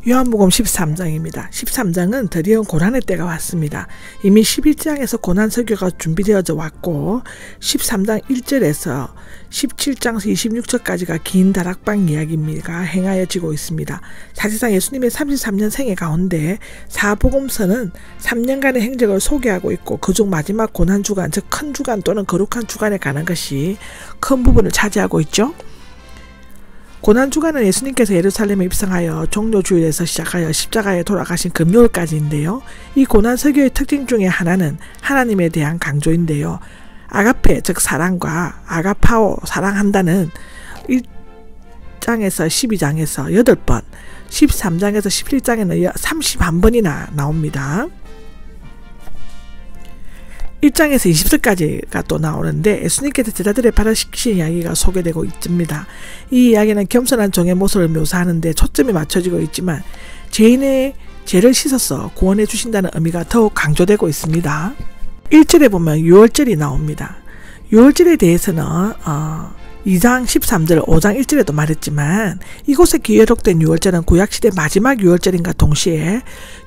요한복음 13장입니다. 13장은 드디어 고난의 때가 왔습니다. 이미 11장에서 고난 설교가 준비되어져 왔고 13장 1절에서 17장 26절까지가 긴 다락방 이야기가 행하여지고 있습니다. 사실상 예수님의 33년 생애 가운데 사복음서는 3년간의 행적을 소개하고 있고 그중 마지막 고난주간, 즉 큰 주간 또는 거룩한 주간에 관한 것이 큰 부분을 차지하고 있죠. 고난주간은 예수님께서 예루살렘에 입성하여 종료주일에서 시작하여 십자가에 돌아가신 금요일까지인데요. 이 고난 설교의 특징 중에 하나는 하나님에 대한 강조인데요. 아가페, 즉 사랑과 아가파오, 사랑한다는 1장에서 12장에서 8번, 13장에서 17장에는 31번이나 나옵니다. 1장에서 20절까지가 또 나오는데 예수님께서 제자들의 발을 씻기신 이야기가 소개되고 있습니다. 이 이야기는 겸손한 종의 모습을 묘사하는데 초점이 맞춰지고 있지만 죄인의 죄를 씻어서 구원해 주신다는 의미가 더욱 강조되고 있습니다. 1절에 보면 유월절이 나옵니다. 유월절에 대해서는 2장 13절, 5장 1절에도 말했지만 이곳에 기록된 유월절은 구약시대 마지막 유월절인가 동시에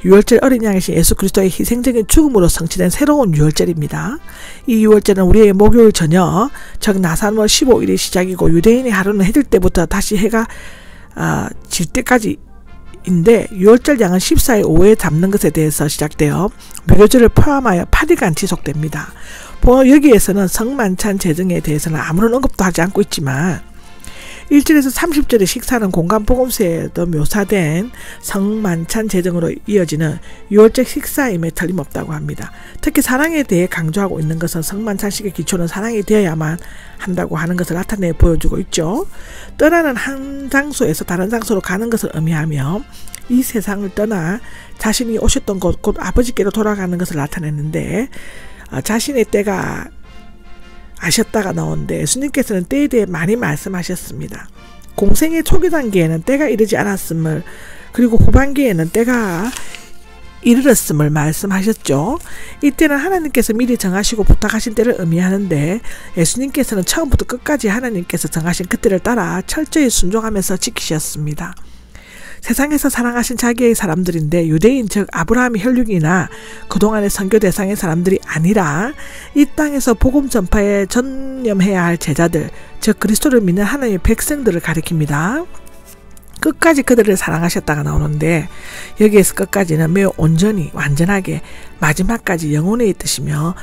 유월절 어린 양이신 예수 그리스도의 희생적인 죽음으로 성취된 새로운 유월절입니다. 이 유월절은 우리의 목요일 저녁, 즉 나산월 15일이 시작이고 유대인의 하루는 해질 때부터 다시 해가 질 때까지 인데 유월절 양은 14일 오후에 잡는 것에 대해서 시작되어 무교절을 포함하여 8일간 지속됩니다. 여기에서는 성만찬 제정에 대해서는 아무런 언급도 하지 않고 있지만 1절에서 30절의 식사는 공간복음서에도 묘사된 성만찬 제정으로 이어지는 유월절 식사임에 틀림없다고 합니다. 특히 사랑에 대해 강조하고 있는 것은 성만찬식의 기초는 사랑이 되어야만 한다고 하는 것을 나타내 보여주고 있죠. 떠나는 한 장소에서 다른 장소로 가는 것을 의미하며 이 세상을 떠나 자신이 오셨던 곳, 곧 아버지께로 돌아가는 것을 나타내는데 자신의 때가 아셨다가 나오는데 예수님께서는 때에 대해 많이 말씀하셨습니다. 공생의 초기 단계에는 때가 이르지 않았음을, 그리고 후반기에는 때가 이르렀음을 말씀하셨죠. 이때는 하나님께서 미리 정하시고 부탁하신 때를 의미하는데 예수님께서는 처음부터 끝까지 하나님께서 정하신 그 때를 따라 철저히 순종하면서 지키셨습니다. 세상에서 사랑하신 자기의 사람들인데 유대인 즉 아브라함의 혈육이나 그동안의 선교 대상의 사람들이 아니라 이 땅에서 복음 전파에 전념해야 할 제자들, 즉 그리스도를 믿는 하나님의 백성들을 가리킵니다. 끝까지 그들을 사랑하셨다가 나오는데 여기에서 끝까지는 매우 온전히 완전하게 마지막까지 영원에 있으시며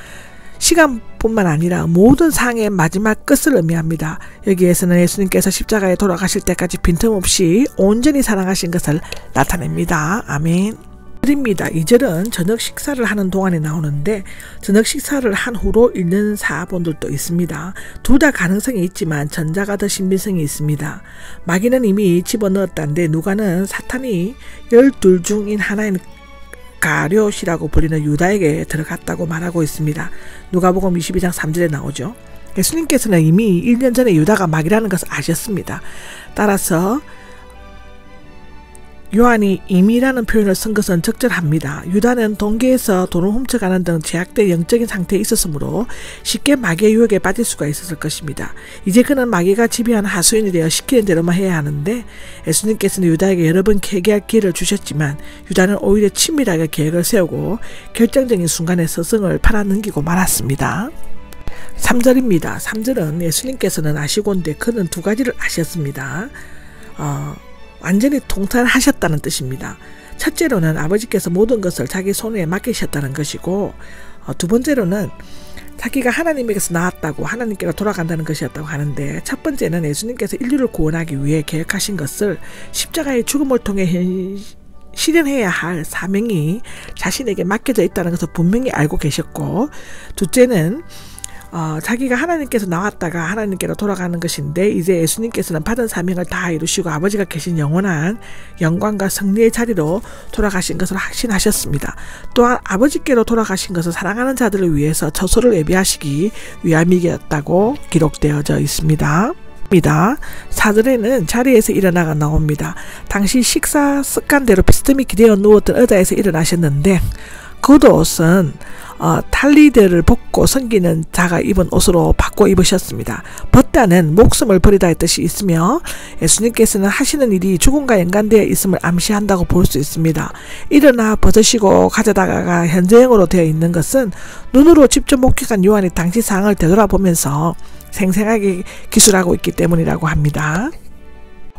시간뿐만 아니라 모든 상의 마지막 끝을 의미합니다. 여기에서는 예수님께서 십자가에 돌아가실 때까지 빈틈없이 온전히 사랑하신 것을 나타냅니다. 아멘. 2절은 저녁 식사를 하는 동안에 나오는데 저녁 식사를 한 후로 읽는 사본들도 있습니다. 둘 다 가능성이 있지만 전자가 더 신빙성이 있습니다. 마귀는 이미 집어넣었다는데 누가는 사탄이 12 중인 하나인 가룟이라고 불리는 유다에게 들어갔다고 말하고 있습니다. 누가복음 22장 3절에 나오죠. 예수님께서는 이미 1년 전에 유다가 마귀라는 것을 아셨습니다. 따라서 요한이 임이라는 표현을 쓴 것은 적절합니다. 유다는 동계에서 돈을 훔쳐가는 등 제약된 영적인 상태에 있었으므로 쉽게 마귀의 유혹에 빠질 수가 있었을 것입니다. 이제 그는 마귀가 지배하는 하수인이 되어 시키는 대로만 해야 하는데 예수님께서는 유다에게 여러 번 회개할 기회를 주셨지만 유다는 오히려 친밀하게 계획을 세우고 결정적인 순간에 스승을 팔아넘기고 말았습니다. 3절입니다. 3절은 예수님께서는 아시곤데 그는 두 가지를 아셨습니다. 완전히 통달하셨다는 뜻입니다. 첫째로는 아버지께서 모든 것을 자기 손에 맡기셨다는 것이고 두 번째로는 자기가 하나님에게서 나왔다고 하나님께로 돌아간다는 것이었다고 하는데 첫 번째는 예수님께서 인류를 구원하기 위해 계획하신 것을 십자가의 죽음을 통해 실현해야 할 사명이 자신에게 맡겨져 있다는 것을 분명히 알고 계셨고 둘째는 자기가 하나님께서 나왔다가 하나님께로 돌아가는 것인데 이제 예수님께서는 받은 사명을 다 이루시고 아버지가 계신 영원한 영광과 승리의 자리로 돌아가신 것을 확신하셨습니다. 또한 아버지께로 돌아가신 것을 사랑하는 자들을 위해서 처소를 예비하시기 위함이었다고 기록되어져 있습니다. 4절에는 자리에서 일어나가 나옵니다. 당시 식사 습관대로 비스듬히 기대어 누웠던 의자에서 일어나셨는데 겉옷은 탈리드를 벗고 섬기는 자가 입은 옷으로 바꿔 입으셨습니다. 벗다는 목숨을 버리다 뜻이 있으며 예수님께서는 하시는 일이 죽음과 연관되어 있음을 암시한다고 볼 수 있습니다. 일어나 벗으시고 가져다가 현재형으로 되어 있는 것은 눈으로 직접 목격한 요한이 당시 상황을 되돌아보면서 생생하게 기술하고 있기 때문이라고 합니다.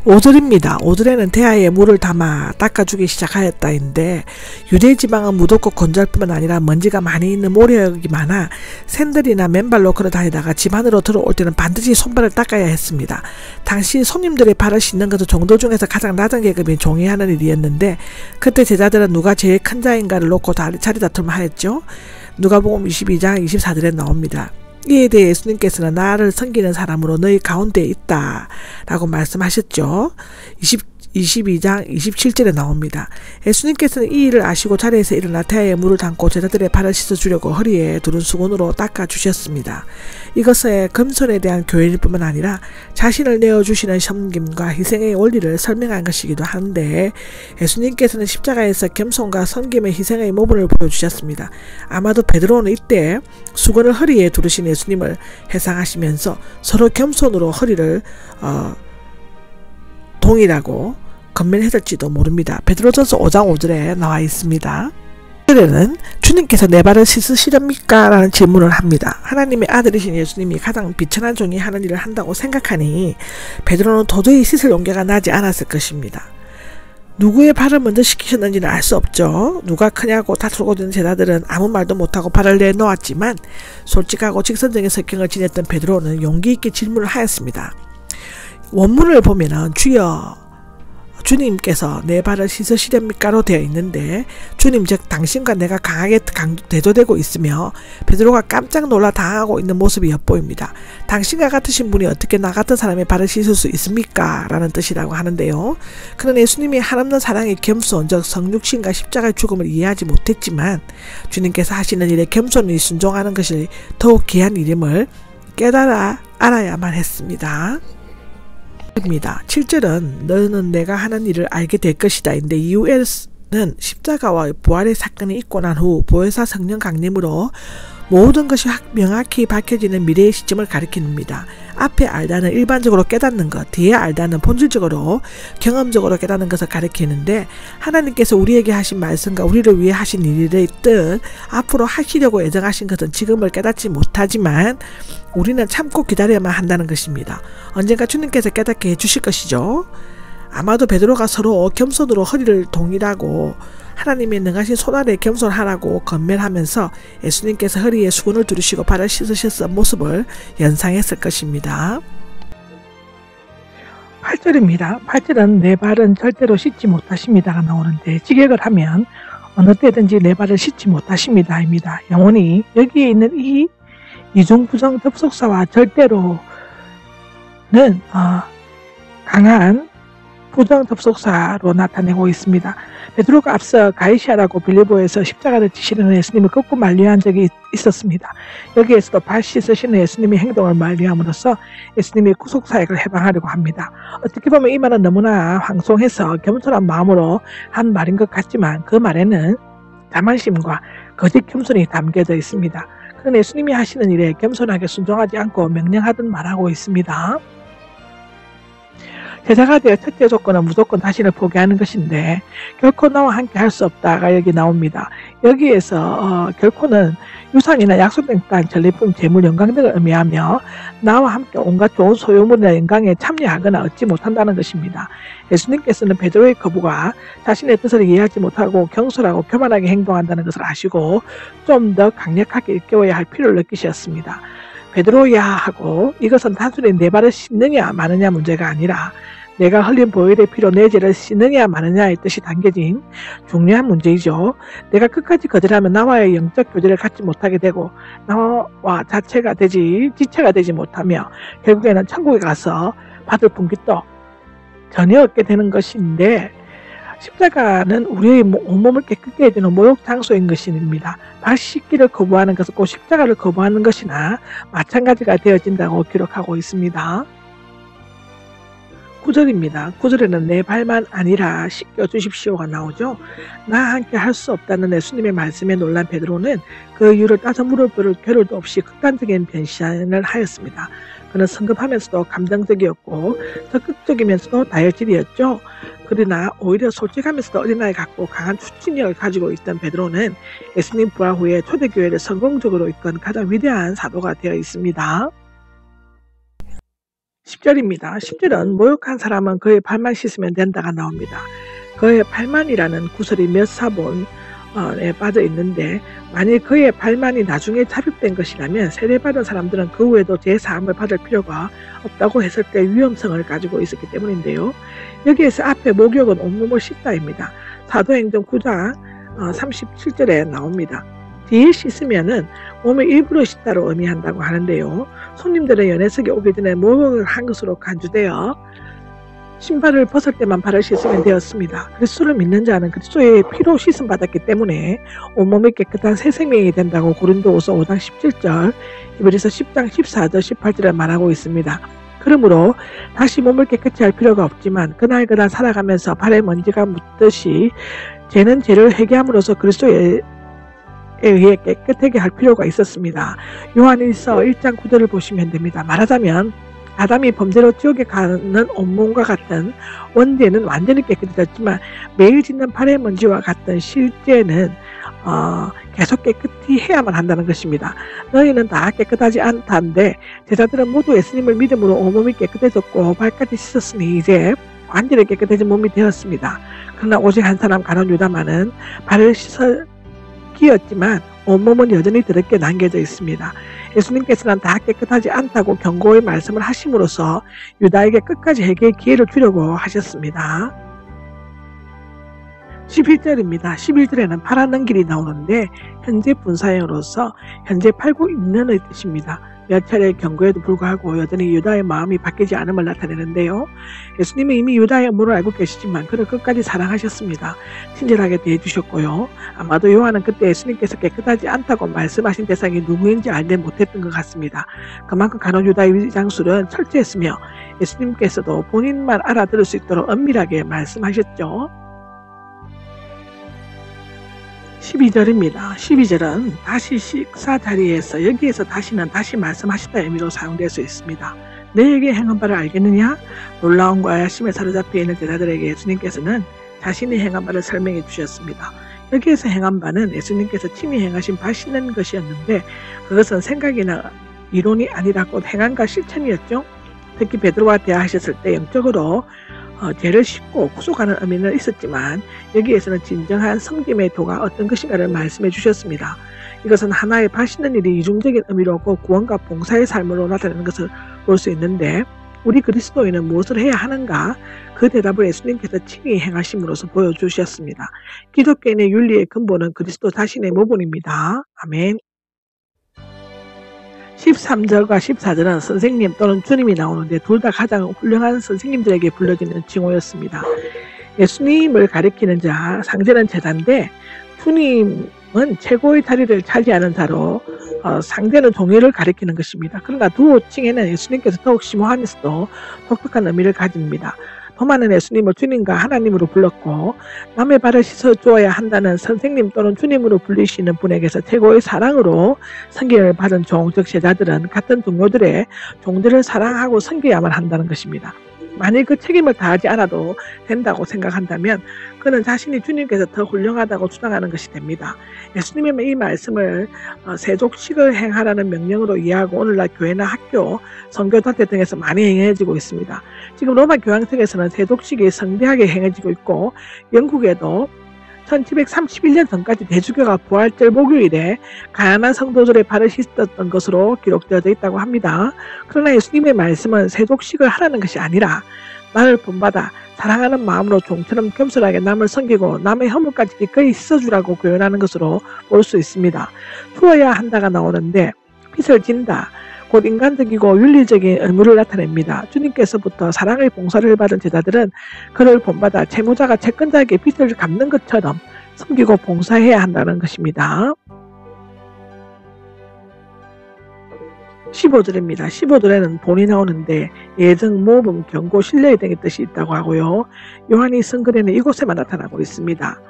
5절입니다. 5절에는 대야에 물을 담아 닦아주기 시작하였다인데 유대 지방은 무덥고 건조할 뿐만 아니라 먼지가 많이 있는 모래역이 많아 샌들이나 맨발로 걸어다니다가 집 안으로 들어올 때는 반드시 손발을 닦아야 했습니다. 당시 손님들의 발을 씻는 것은 종도 중에서 가장 낮은 계급이 종이하는 일이었는데 그때 제자들은 누가 제일 큰 자인가를 놓고 자리 다툼을 하였죠. 누가복음 22장 24절에 나옵니다. 이에 대해 예수님께서는 나를 섬기는 사람으로 너희 가운데 있다 라고 말씀하셨죠. 22장 27절에 나옵니다. 예수님께서는 이 일을 아시고 자리에서 일어나 태아에 물을 담고 제자들의 발을 씻어주려고 허리에 두른 수건으로 닦아주셨습니다. 이것은 금손에 대한 교훈일 뿐만 아니라 자신을 내어주시는 섬김과 희생의 원리를 설명한 것이기도 한데 예수님께서는 십자가에서 겸손과 섬김의 희생의 모범을 보여주셨습니다. 아마도 베드로는 이때 수건을 허리에 두르신 예수님을 회상하시면서 서로 겸손으로 허리를 동일하고 건면했을지도 모릅니다. 베드로전서 5장 5절에 나와 있습니다. 그들은 주님께서 내 발을 씻으시렵니까? 라는 질문을 합니다. 하나님의 아들이신 예수님이 가장 비천한 종이 하는 일을 한다고 생각하니 베드로는 도저히 씻을 용기가 나지 않았을 것입니다. 누구의 발을 먼저 씻기셨는지는 알 수 없죠. 누가 크냐고 다투고 있는 제자들은 아무 말도 못하고 발을 내놓았지만 솔직하고 직선적인 성격을 지녔던 베드로는 용기 있게 질문을 하였습니다. 원문을 보면은 주님께서 내 발을 씻으시렵니까로 되어 있는데 주님 즉 당신과 내가 강하게 대조되고 있으며 베드로가 깜짝 놀라 당하고 있는 모습이 엿보입니다. 당신과 같으신 분이 어떻게 나 같은 사람의 발을 씻을 수 있습니까? 라는 뜻이라고 하는데요. 그는 예수님이 한없는 사랑의 겸손 즉 성육신과 십자가의 죽음을 이해하지 못했지만 주님께서 하시는 일에 겸손히 순종하는 것이 더욱 귀한 일임을 깨달아 알아야만 했습니다. 7절은 너는 내가 하는 일을 알게 될 것이다 인데 이후에는 십자가와 부활의 사건이 있고 난 후 보혜사 성령 강림으로 모든 것이 명확히 밝혀지는 미래의 시점을 가리킵니다. 앞에 알다는 일반적으로 깨닫는 것, 뒤에 알다는 본질적으로 경험적으로 깨닫는 것을 가리키는데 하나님께서 우리에게 하신 말씀과 우리를 위해 하신 일의 뜻, 앞으로 하시려고 예정하신 것은 지금을 깨닫지 못하지만 우리는 참고 기다려야만 한다는 것입니다. 언젠가 주님께서 깨닫게 해주실 것이죠. 아마도 베드로가 서로 겸손으로 허리를 동일하고 하나님의 능하신 손아래 겸손하라고 건면하면서 예수님께서 허리에 수건을 두르시고 발을 씻으셨던 모습을 연상했을 것입니다. 8절입니다. 8절은 내 발은 절대로 씻지 못하십니다가 나오는데 직역을 하면 어느 때든지 내 발을 씻지 못하십니다 입니다. 영혼이 여기에 있는 이 이중부정 접속사와 절대로는 강한 부정 접속사로 나타내고 있습니다. 베드로가 앞서 가이시아라고 빌립보에서 십자가를 지시는 예수님을 꺾고 만류한 적이 있었습니다. 여기에서도 발 씻으시는 예수님의 행동을 만류함으로써 예수님의 구속사역을 해방하려고 합니다. 어떻게 보면 이 말은 너무나 황송해서 겸손한 마음으로 한 말인 것 같지만 그 말에는 자만심과 거짓 겸손이 담겨져 있습니다. 그는 예수님이 하시는 일에 겸손하게 순종하지 않고 명령하듯 말하고 있습니다. 제자가 되어 첫째 조건은 무조건 자신을 포기하는 것인데 결코 나와 함께 할 수 없다가 여기 나옵니다. 여기에서 결코는 유산이나 약속된 땅, 전리품, 재물, 영광 등을 의미하며 나와 함께 온갖 좋은 소유물이나 영광에 참여하거나 얻지 못한다는 것입니다. 예수님께서는 베드로의 거부가 자신의 뜻을 이해하지 못하고 경솔하고 교만하게 행동한다는 것을 아시고 좀 더 강력하게 일깨워야 할 필요를 느끼셨습니다. 베드로야 하고 이것은 단순히 내 발을 씻느냐 마느냐 문제가 아니라 내가 흘린 보혈의 피로 내 죄를 씻느냐 마느냐의 뜻이 담겨진 중요한 문제이죠. 내가 끝까지 거절하면 나와의 영적 교제를 갖지 못하게 되고 나와 지체가 되지 못하며 결국에는 천국에 가서 받을 분깃도 전혀 얻게 되는 것인데 십자가는 우리의 온몸을 깨끗게 해주는 모욕 장소인 것입니다. 발 씻기를 거부하는 것은 꼭 십자가를 거부하는 것이나 마찬가지가 되어진다고 기록하고 있습니다. 9절입니다. 9절에는 내 발만 아니라 씻겨 주십시오가 나오죠. 나와 함께 할 수 없다는 예수님의 말씀에 놀란 베드로는 그 이유를 따져 물어볼 겨를도 없이 극단적인 변신을 하였습니다. 그는 성급하면서도 감정적이었고 적극적이면서도 다혈질이었죠. 그러나 오히려 솔직하면서도 어린아이 같고 강한 추진력을 가지고 있던 베드로는 예수님 부활 후에 초대교회를 성공적으로 이끈 가장 위대한 사도가 되어 있습니다. 10절입니다. 10절은 모욕한 사람은 그의 발만 씻으면 된다가 나옵니다. 그의 발만이라는 구설이 몇 사본에 빠져 있는데 만일 그의 발만이 나중에 삽입된 것이라면 세례받은 사람들은 그 후에도 제사함을 받을 필요가 없다고 했을 때 위험성을 가지고 있었기 때문인데요. 여기에서 앞에 목욕은 온몸을 씻다입니다. 사도행전 9장 37절에 나옵니다. 뒤에 씻으면은 몸의 일부러 씻다로 의미한다고 하는데요. 손님들은 연회석에 오기 전에 목욕을 한 것으로 간주되어 신발을 벗을 때만 발을 씻으면 되었습니다. 그리스도를 믿는 자는 그리스도의 피로 씻음 받았기 때문에 온몸이 깨끗한 새 생명이 된다고 고린도후서 5장 17절, 히브리서 10장 14절 18절에 말하고 있습니다. 그러므로 다시 몸을 깨끗이 할 필요가 없지만 그날 살아가면서 발에 먼지가 묻듯이 죄는 죄를 회개함으로써 그리스도에 의해 깨끗하게 할 필요가 있었습니다. 요한일서 1장 9절을 보시면 됩니다. 말하자면 아담이 범죄로 지옥에 가는 온몸과 같은 원죄는 완전히 깨끗해졌지만 매일 짓는 발의 먼지와 같은 실죄는 계속 깨끗이 해야만 한다는 것입니다. 너희는 다 깨끗하지 않다는데 제자들은 모두 예수님을 믿음으로 온몸이 깨끗해졌고 발까지 씻었으니 이제 완전히 깨끗해진 몸이 되었습니다. 그러나 오직 한 사람 가룟 유다만은 발을 씻어 끼었지만 온몸은 여전히 더럽게 남겨져 있습니다. 예수님께서는 다 깨끗하지 않다고 경고의 말씀을 하심으로써 유다에게 끝까지 회개의 기회를 주려고 하셨습니다. 11절입니다. 11절에는 팔아는 길이 나오는데 현재 분사형으로서 현재 팔고 있는의 뜻입니다. 몇 차례 경고에도 불구하고 여전히 유다의 마음이 바뀌지 않음을 나타내는데요. 예수님은 이미 유다의 음모를 알고 계시지만 그를 끝까지 사랑하셨습니다. 친절하게 대해주셨고요. 아마도 요한은 그때 예수님께서 깨끗하지 않다고 말씀하신 대상이 누구인지 알지 못했던 것 같습니다. 그만큼 간혹 유다의 위장술은 철저했으며 예수님께서도 본인만 알아들을 수 있도록 엄밀하게 말씀하셨죠. 12절입니다. 12절은 다시 식사 자리에서 여기에서 다시는 다시 말씀하시다 의미로 사용될 수 있습니다. 너에게 행한 바를 알겠느냐? 놀라움과 야심에 사로잡혀 있는 제자들에게 예수님께서는 자신이 행한 바를 설명해 주셨습니다. 여기에서 행한 바는 예수님께서 친히 행하신 바 씻는 것이었는데 그것은 생각이나 이론이 아니라 곧 행함과 실천이었죠. 특히 베드로와 대화하셨을 때 영적으로 죄를 씻고 구속하는 의미는 있었지만 여기에서는 진정한 성김의 도가 어떤 것인가를 말씀해 주셨습니다. 이것은 하나의 밭 씻는 일이 이중적인 의미로 구원과 봉사의 삶으로 나타내는 것을 볼 수 있는데 우리 그리스도인은 무엇을 해야 하는가? 그 대답을 예수님께서 친히 행하심으로써 보여주셨습니다. 기독교인의 윤리의 근본은 그리스도 자신의 모본입니다. 아멘. 13절과 14절은 선생님 또는 주님이 나오는데 둘 다 가장 훌륭한 선생님들에게 불려지는 칭호였습니다. 예수님을 가리키는 자, 상대는 제자인데 주님은 최고의 자리를 차지하는 자로 상대는 종교를 가리키는 것입니다. 그러나 두 호칭에는 예수님께서 더욱 심오하면서도 독특한 의미를 가집니다. 도마는 예수님을 주님과 하나님으로 불렀고 남의 발을 씻어주어야 한다는 선생님 또는 주님으로 불리시는 분에게서 최고의 사랑으로 섬김을 받은 종, 즉 제자들은 같은 동료들의 종들을 사랑하고 섬겨야만 한다는 것입니다. 만일 그 책임을 다하지 않아도 된다고 생각한다면 그는 자신이 주님께서 더 훌륭하다고 주장하는 것이 됩니다. 예수님의 이 말씀을 세족식을 행하라는 명령으로 이해하고 오늘날 교회나 학교, 선교단체 등에서 많이 행해지고 있습니다. 지금 로마 교황청에서는 세족식이 성대하게 행해지고 있고 영국에도 1731년 전까지 대주교가 부활절 목요일에 가난한 성도들의 발을 씻었던 것으로 기록되어져 있다고 합니다. 그러나 예수님의 말씀은 세족식을 하라는 것이 아니라 나를 본받아 사랑하는 마음으로 종처럼 겸손하게 남을 섬기고 남의 허물까지 기꺼이 씻어주라고 교훈하는 것으로 볼 수 있습니다. 주어야 한다가 나오는데 빚을 진다. 곧 인간적이고 윤리적인 의무를 나타냅니다. 주님께서부터 사랑의 봉사를 받은 제자들은 그를 본받아 채무자가 채권자에게 빚을 갚는 것처럼 섬기고 봉사해야 한다는 것입니다. 15절입니다. 15절에는 본이 나오는데 예증, 모범, 경고, 신뢰 등의 뜻이 있다고 하고요. 요한이 쓴 글에는 이곳에만 나타나고 있습니다.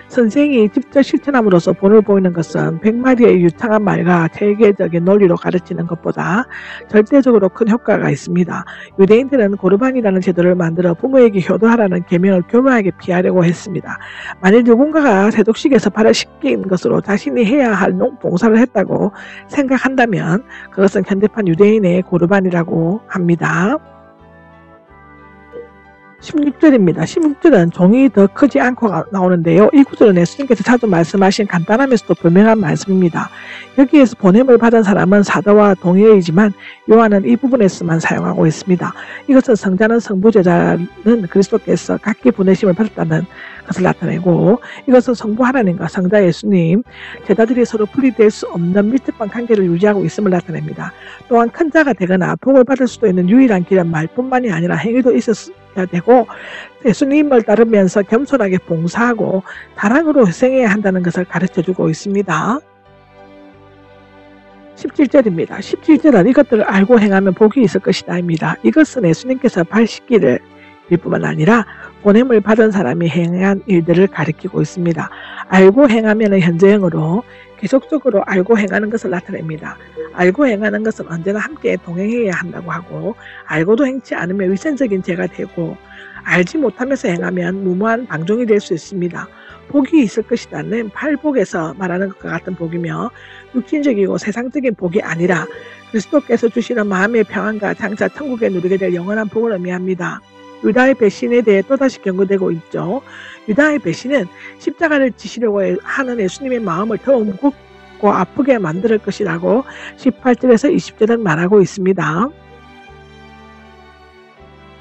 선생이 직접 실천함으로써 본을 보이는 것은 100마리의 유창한 말과 체계적인 논리로 가르치는 것보다 절대적으로 큰 효과가 있습니다. 유대인들은 고르반이라는 제도를 만들어 부모에게 효도하라는 계명을 교묘하게 피하려고 했습니다. 만일 누군가가 세독식에서 발을 씻긴 것으로 자신이 해야 할 봉사를 했다고 생각한다면 그것은 현대판 유대인의 고르반이라고 합니다. 16절입니다. 16절은 종이 더 크지 않고 나오는데요. 이 구절은 예수님께서 자주 말씀하신 간단하면서도 분명한 말씀입니다. 여기에서 보냄을 받은 사람은 사도와 동의어이지만 요한은 이 부분에서만 사용하고 있습니다. 이것은 성자는 성부, 제자는 그리스도께서 각기 보내심을 받았다는 것을 나타내고, 이것은 성부 하나님과 성자 예수님, 제자들이 서로 분리될 수 없는 밀접한 관계를 유지하고 있음을 나타냅니다. 또한 큰 자가 되거나 복을 받을 수도 있는 유일한 길은 말뿐만이 아니라 행위도 있어야 되고, 예수님을 따르면서 겸손하게 봉사하고 다락으로 희생해야 한다는 것을 가르쳐주고 있습니다. 17절입니다. 17절은 이것들을 알고 행하면 복이 있을 것이다 입니다. 이것은 예수님께서 발 씻기를 일 뿐만 아니라 보냄을 받은 사람이 행한 일들을 가리키고 있습니다. 알고 행하면 현재형으로 계속적으로 알고 행하는 것을 나타냅니다. 알고 행하는 것은 언제나 함께 동행해야 한다고 하고, 알고도 행치 않으면 위선적인 죄가 되고, 알지 못하면서 행하면 무모한 방종이 될 수 있습니다. 복이 있을 것이다는 팔복에서 말하는 것과 같은 복이며, 육신적이고 세상적인 복이 아니라 그리스도께서 주시는 마음의 평안과 장차 천국에 누리게 될 영원한 복을 의미합니다. 유다의 배신에 대해 또다시 경고되고 있죠. 유다의 배신은 십자가를 지시려고 하는 예수님의 마음을 더욱 무겁고 아프게 만들 것이라고 18절에서 20절은 말하고 있습니다.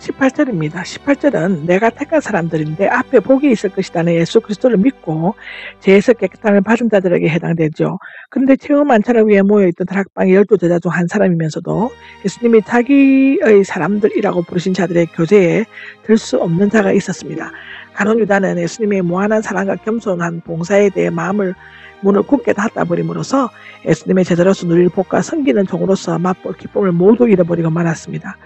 18절입니다. 18절은 내가 택한 사람들인데 앞에 복이 있을 것이라는 예수 그리스도를 믿고 죄에서 깨끗함을 받은 자들에게 해당되죠. 그런데 체험 만찬을 위해 모여있던 다락방의 12제자 중 한 사람이면서도 예수님이 자기의 사람들이라고 부르신 자들의 교제에 들 수 없는 자가 있었습니다. 가룟 유다는 예수님의 무한한 사랑과 겸손한 봉사에 대해 문을 굳게 닫아 버림으로써 예수님의 제자로서 누릴 복과 섬기는 종으로서 맛볼 기쁨을 모두 잃어버리고 말았습니다.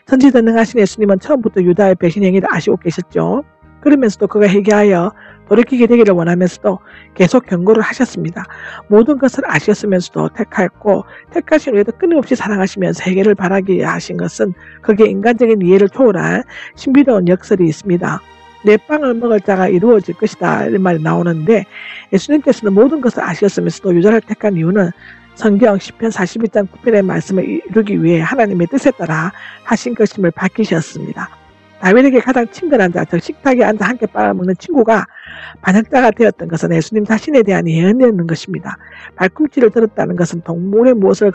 전지전능하신 예수님은 처음부터 유다의 배신 행위를 아시고 계셨죠. 그러면서도 그가 회개하여 돌이키게 되기를 원하면서도 계속 경고를 하셨습니다. 모든 것을 아셨으면서도 택하였고, 택하신 후에도 끊임없이 사랑하시면서 해결을 바라게 하신 것은 그게 인간적인 이해를 초월한 신비로운 역설이 있습니다. 내 빵을 먹을 자가 이루어질 것이다 이런 말이 나오는데, 예수님께서는 모든 것을 아셨으면서도 유다를 택한 이유는 성경 시편 41장 9편의 말씀을 이루기 위해 하나님의 뜻에 따라 하신 것임을 밝히셨습니다. 다윗에게 가장 친근한 자, 즉 식탁에 앉아 함께 빵을 먹는 친구가 반역자가 되었던 것은 예수님 자신에 대한 예언이었는 것입니다. 발꿈치를 들었다는 것은 동물의 무엇을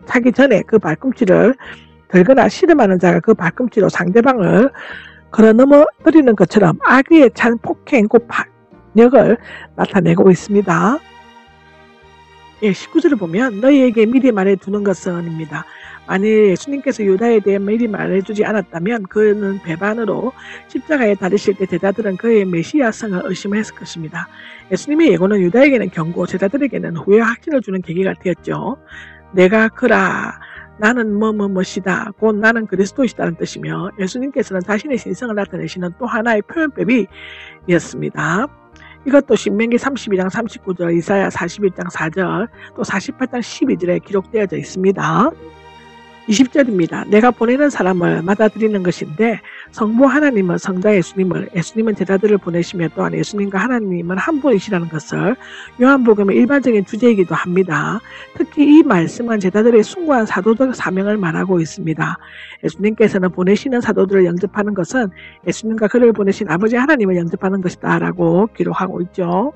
차기 전에 그 발꿈치를 들거나 씨름하는 자가 그 발꿈치로 상대방을 걸어 넘어뜨리는 것처럼 악의에 찬 폭행, 곧 반역을 나타내고 있습니다. 19절을 보면 너희에게 미리 말해두는 것은 입니다. 만일 예수님께서 유다에 대해 미리 말해주지 않았다면 그는 배반으로 십자가에 달리실 때 제자들은 그의 메시아성을 의심했을 것입니다. 예수님의 예고는 유다에게는 경고, 제자들에게는 후회 확신을 주는 계기가 되었죠. 내가 그라 나는 뭐뭐뭐시다 곧 나는 그리스도이시다는 뜻이며, 예수님께서는 자신의 신성을 나타내시는 또 하나의 표현법이었습니다. 이것도 신명기 32장 39절, 이사야 41장 4절, 또 48장 12절에 기록되어져 있습니다. 20절입니다. 내가 보내는 사람을 맞아들이는 것인데, 성부 하나님은 성자 예수님은 제자들을 보내시며 또한 예수님과 하나님은 한 분이시라는 것을 요한복음의 일반적인 주제이기도 합니다. 특히 이 말씀은 제자들의 숭고한 사도적 사명을 말하고 있습니다. 예수님께서는 보내시는 사도들을 영접하는 것은 예수님과 그를 보내신 아버지 하나님을 영접하는 것이다 라고 기록하고 있죠.